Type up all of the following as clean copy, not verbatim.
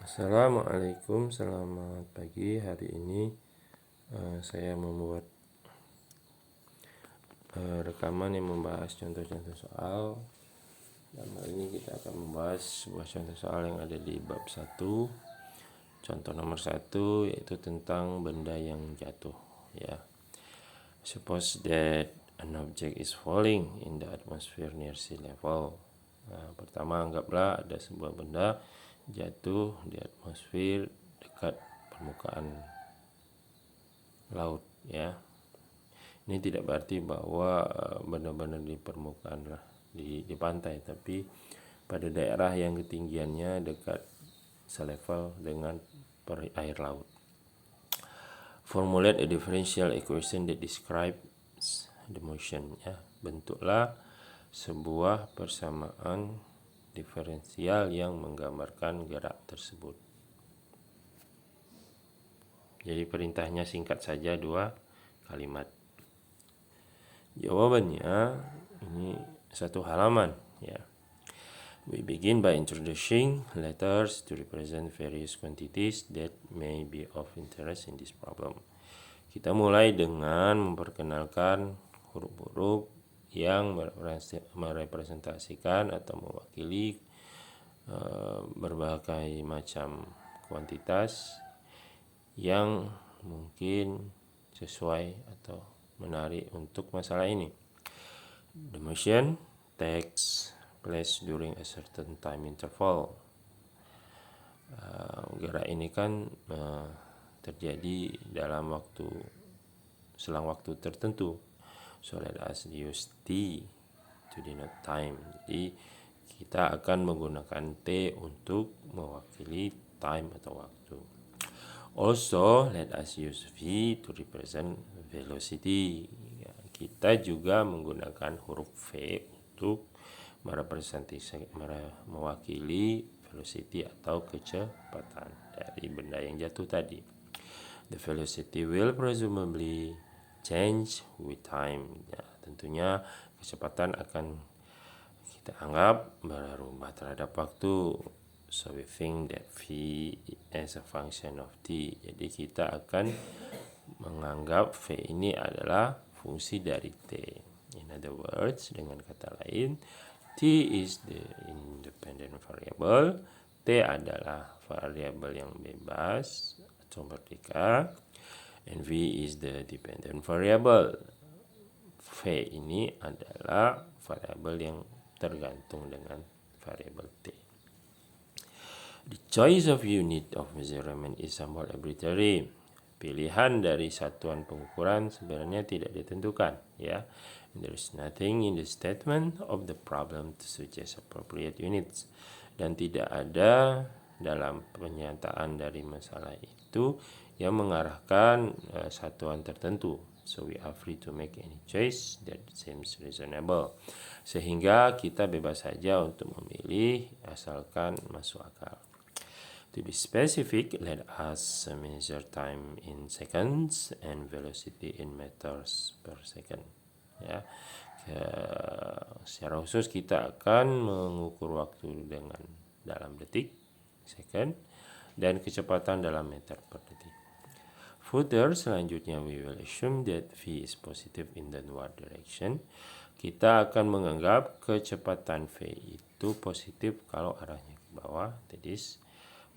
Assalamualaikum, selamat pagi. Hari ini saya membuat rekaman yang membahas contoh-contoh soal. Dalam hal ini kita akan membahas sebuah contoh soal yang ada di bab 1. Contoh nomor 1 yaitu tentang benda yang jatuh, ya. Suppose that an object is falling in the atmosphere near sea level. Pertama, anggaplah ada sebuah benda jatuh di atmosfer dekat permukaan laut, ya. Ini tidak berarti bahwa benda-benda di permukaan lah di pantai, tapi pada daerah yang ketinggiannya dekat selevel dengan air laut. Formulate a differential equation that describes the motion, ya. Bentuklah sebuah persamaan diferensial yang menggambarkan gerak tersebut. Jadi perintahnya singkat saja, 2 kalimat. Jawabannya ini 1 halaman, ya. We begin by introducing letters to represent various quantities that may be of interest in this problem. Kita mulai dengan memperkenalkan huruf-huruf yang merepresentasikan atau mewakili berbagai macam kuantitas yang mungkin sesuai atau menarik untuk masalah ini. The motion takes place during a certain time interval. Gerak ini kan terjadi dalam selang waktu tertentu. So let us use T to denote time. Jadi kita akan menggunakan T untuk mewakili time atau waktu. Also, let us use V to represent velocity. Ya, kita juga menggunakan huruf V untuk mewakili velocity atau kecepatan dari benda yang jatuh tadi. The velocity will presumably change with time. Ya, tentunya kecepatan akan kita anggap berubah terhadap waktu. So we think that V as a function of T. Jadi kita akan menganggap V ini adalah fungsi dari T. In other words, dengan kata lain, T is the independent variable. T adalah variabel yang bebas atau merdeka. And V is the dependent variable. V ini adalah variabel yang tergantung dengan variabel T. The choice of unit of measurement is somewhat arbitrary. Pilihan dari satuan pengukuran sebenarnya tidak ditentukan, ya. There is nothing in the statement of the problem to suggest appropriate units. Dan tidak ada dalam pernyataan dari masalah itu yang mengarahkan satuan tertentu. So we are free to make any choice that seems reasonable. Sehingga kita bebas saja untuk memilih asalkan masuk akal. To be specific, let us measure time in seconds and velocity in meters per second. Ya, secara khusus kita akan mengukur waktu dalam detik, second, dan kecepatan dalam meter per detik. Further, selanjutnya we will assume that V is positive in the downward direction. Kita akan menganggap kecepatan V itu positif kalau arahnya ke bawah, that is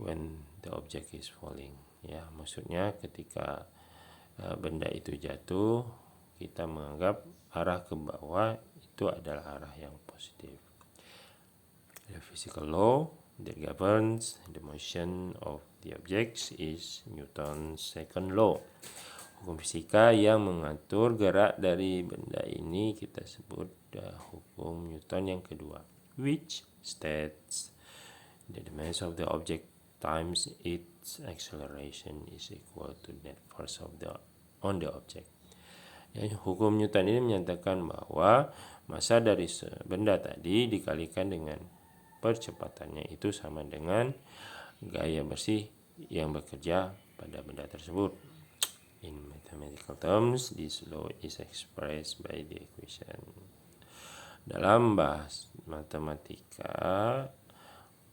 when the object is falling. Ya, maksudnya ketika benda itu jatuh, kita menganggap arah ke bawah itu adalah arah yang positif. The physical law that governs the motion of the objects is Newton's second law. Hukum fisika yang mengatur gerak dari benda ini kita sebut hukum Newton yang kedua, which states that the mass of the object times its acceleration is equal to net force on the object. Ya, hukum Newton ini menyatakan bahwa massa dari benda tadi dikalikan dengan percepatannya itu sama dengan gaya bersih yang bekerja pada benda tersebut. In mathematical terms, this law is expressed by the equation. Dalam bahasa matematika,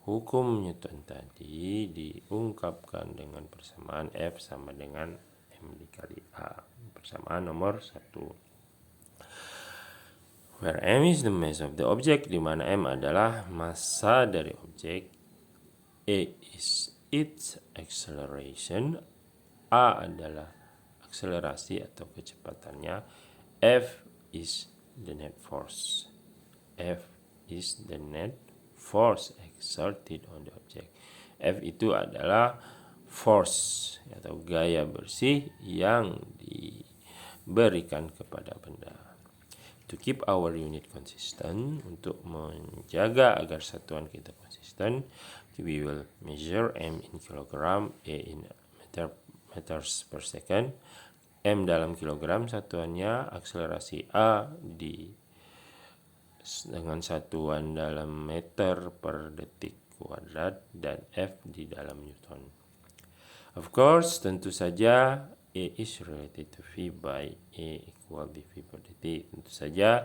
hukum Newton tadi diungkapkan dengan persamaan F sama dengan M dikali A. Persamaan nomor 1. Where M is the mass of the object, di mana M adalah massa dari objek, A is its acceleration, A adalah akselerasi atau kecepatannya, F is the net force. F is the net force exerted on the object. F itu adalah force atau gaya bersih yang diberikan kepada benda. To keep our unit consistent, untuk menjaga agar satuan kita konsisten, we will measure M in kilogram, A in meters per second. M dalam kilogram satuannya, akselerasi A dengan satuan dalam meter per detik kuadrat, dan F di dalam Newton. Of course, tentu saja A is related to V by A equal dV per dt. Tentu saja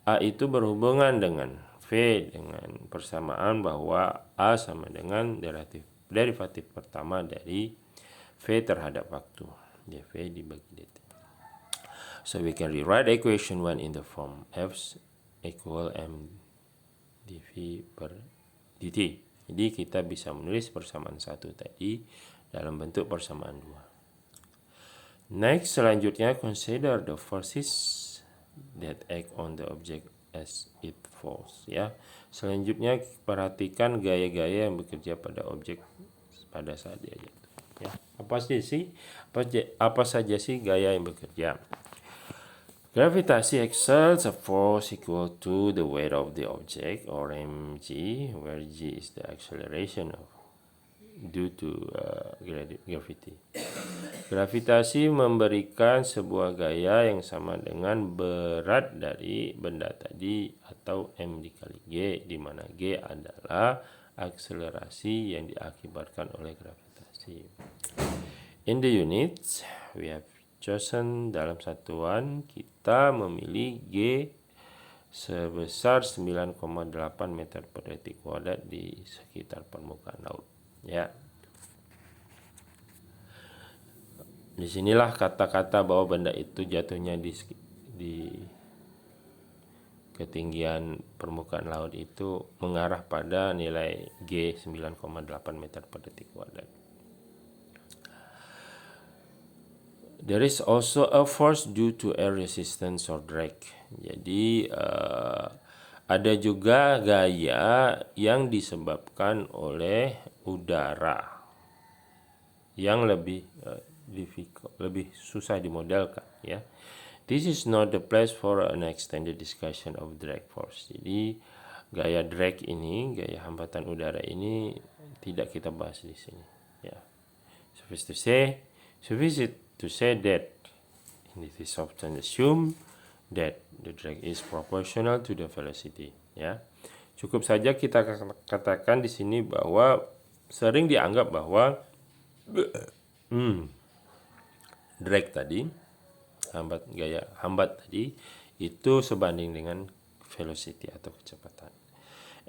A itu berhubungan dengan V dengan persamaan bahwa A sama dengan derivatif pertama dari V terhadap waktu, dV dibagi dt. So we can rewrite equation 1 in the form F equal M dV per dt. Jadi kita bisa menulis persamaan 1 tadi dalam bentuk persamaan 2. Next, selanjutnya consider the forces that act on the object as it falls. Ya, selanjutnya perhatikan gaya-gaya yang bekerja pada objek pada saat dia jatuh. Ya, apa saja sih gaya yang bekerja? Gravitasi exerts a force equal to the weight of the object, or mg, where g is the acceleration due to gravity. Gravitasi memberikan sebuah gaya yang sama dengan berat dari benda tadi, atau M dikali G, di mana G adalah akselerasi yang diakibatkan oleh gravitasi. In the units, we have chosen, dalam satuan kita memilih G sebesar 9,8 meter per detik kuadrat di sekitar permukaan laut. Ya. Disinilah kata-kata bahwa benda itu jatuhnya di ketinggian permukaan laut itu mengarah pada nilai G 9,8 meter per detik kuadrat. There is also a force due to air resistance or drag. Jadi ada juga gaya yang disebabkan oleh udara yang lebih susah dimodelkan, ya. This is not the place for an extended discussion of drag force. Jadi gaya drag ini, gaya hambatan udara ini tidak kita bahas di sini, ya. Suffice to say that it is often assumed that the drag is proportional to the velocity, ya. Cukup saja kita katakan di sini bahwa sering dianggap bahwa drag tadi, gaya hambat tadi itu sebanding dengan velocity atau kecepatan.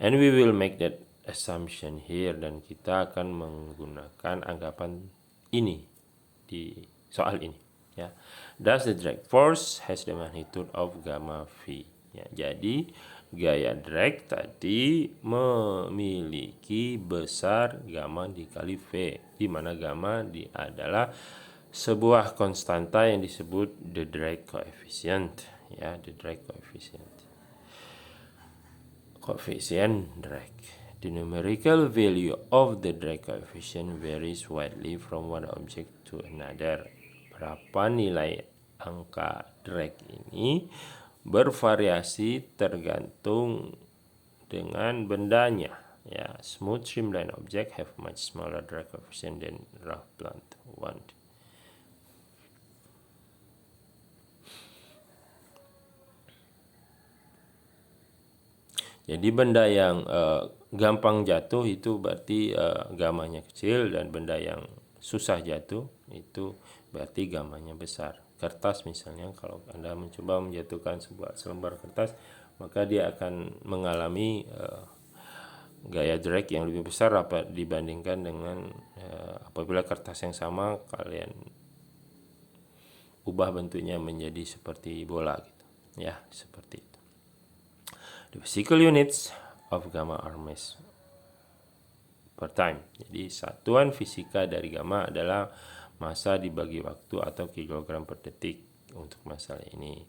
And we will make that assumption here, dan kita akan menggunakan anggapan ini di soal ini, ya. Thus the drag force has the magnitude of gamma v. Ya, jadi gaya drag tadi memiliki besar gamma dikali v, di mana gamma adalah sebuah konstanta yang disebut the drag coefficient, ya, the drag coefficient drag. The numerical value of the drag coefficient varies widely from one object to another. Berapa nilai angka drag ini bervariasi tergantung dengan bendanya, ya. Smooth streamline object have much smaller drag coefficient than rough blunt one. Jadi benda yang gampang jatuh itu berarti gamanya kecil, dan benda yang susah jatuh itu berarti gamanya besar. Kertas misalnya, kalau Anda mencoba menjatuhkan sebuah selembar kertas, maka dia akan mengalami gaya drag yang lebih besar dibandingkan dengan apabila kertas yang sama kalian ubah bentuknya menjadi seperti bola gitu. Ya, seperti itu. The physical units of gamma are mass per time. Jadi satuan fisika dari gamma adalah massa dibagi waktu atau kilogram per detik untuk masalah ini.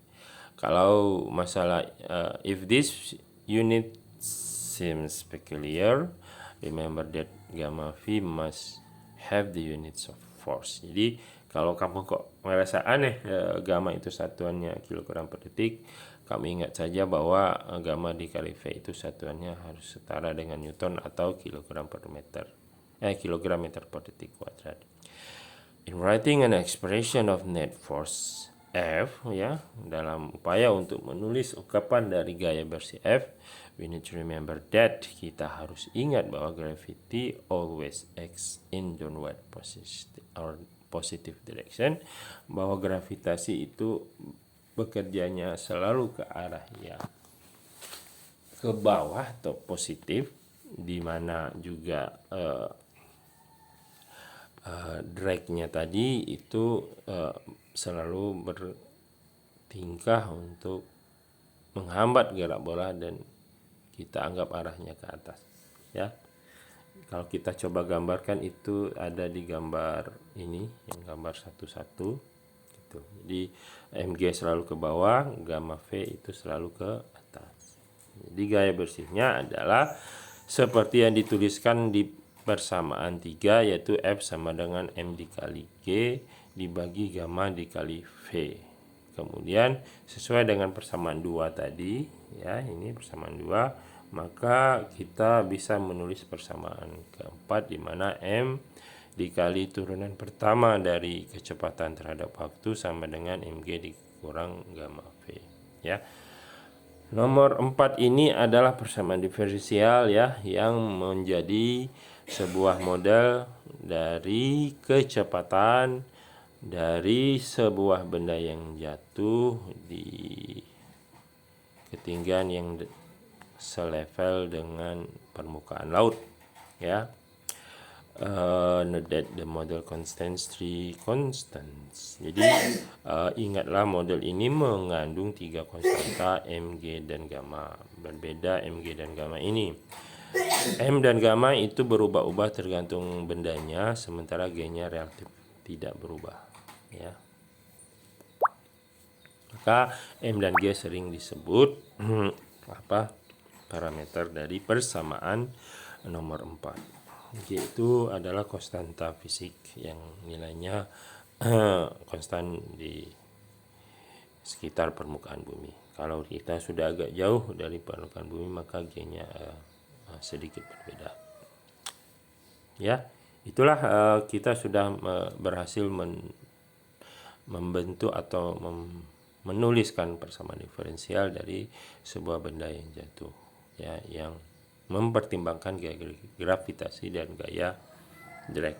Kalau masalah if this unit seems peculiar, remember that gamma V must have the units of force. Jadi kalau kamu kok merasa aneh gamma itu satuannya kilogram per detik, kamu ingat saja bahwa gamma dikali V itu satuannya harus setara dengan Newton atau kilogram per meter, kilogram meter per detik kuadrat. In writing an expression of net force F, ya, dalam upaya untuk menulis ungkapan dari gaya bersih F, we need to remember that kita harus ingat bahwa gravity always acts in downward positive direction, bahwa gravitasi itu bekerjanya selalu ke arah ke bawah atau positif, di mana juga dragnya tadi itu selalu bertingkah untuk menghambat gerak bola dan kita anggap arahnya ke atas, ya. Kalau kita coba gambarkan itu ada di gambar ini, yang gambar 1-1 gitu. Jadi mg selalu ke bawah, gamma v itu selalu ke atas. Jadi gaya bersihnya adalah seperti yang dituliskan di persamaan 3, yaitu F sama dengan M dikali G dibagi gamma dikali V. Kemudian sesuai dengan persamaan 2 tadi, ya, ini persamaan 2, maka kita bisa menulis persamaan keempat di mana M dikali turunan pertama dari kecepatan terhadap waktu sama dengan mg dikurang gamma V, ya. Nomor 4 ini adalah persamaan diferensial, ya, yang menjadi sebuah model dari kecepatan dari sebuah benda yang jatuh di ketinggian yang selevel dengan permukaan laut, ya. Note that the model contains 3 constants. Jadi ingatlah model ini mengandung 3 konstanta mg dan gamma. Berbeda mg dan gamma ini. M dan gamma itu berubah-ubah tergantung bendanya, sementara G-nya relatif tidak berubah, ya. Maka M dan G sering disebut parameter dari persamaan nomor 4. G itu adalah konstanta fisik yang nilainya konstan di sekitar permukaan bumi. Kalau kita sudah agak jauh dari permukaan bumi, maka G-nya sedikit berbeda. Ya, itulah kita sudah berhasil membentuk atau menuliskan persamaan diferensial dari sebuah benda yang jatuh, ya, yang mempertimbangkan gaya gravitasi dan gaya drag.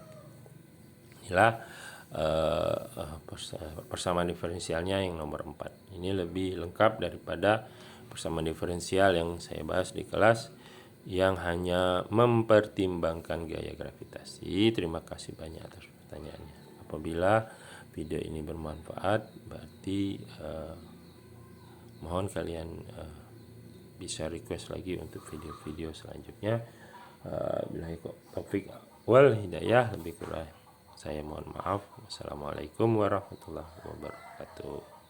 Inilah persamaan diferensialnya yang nomor 4. Ini lebih lengkap daripada persamaan diferensial yang saya bahas di kelas yang hanya mempertimbangkan gaya gravitasi. Terima kasih banyak atas pertanyaannya. Apabila video ini bermanfaat, berarti mohon kalian bisa request lagi untuk video-video selanjutnya. Billahi taufik wal hidayah, lebih kurang saya mohon maaf. Wassalamualaikum warahmatullahi wabarakatuh.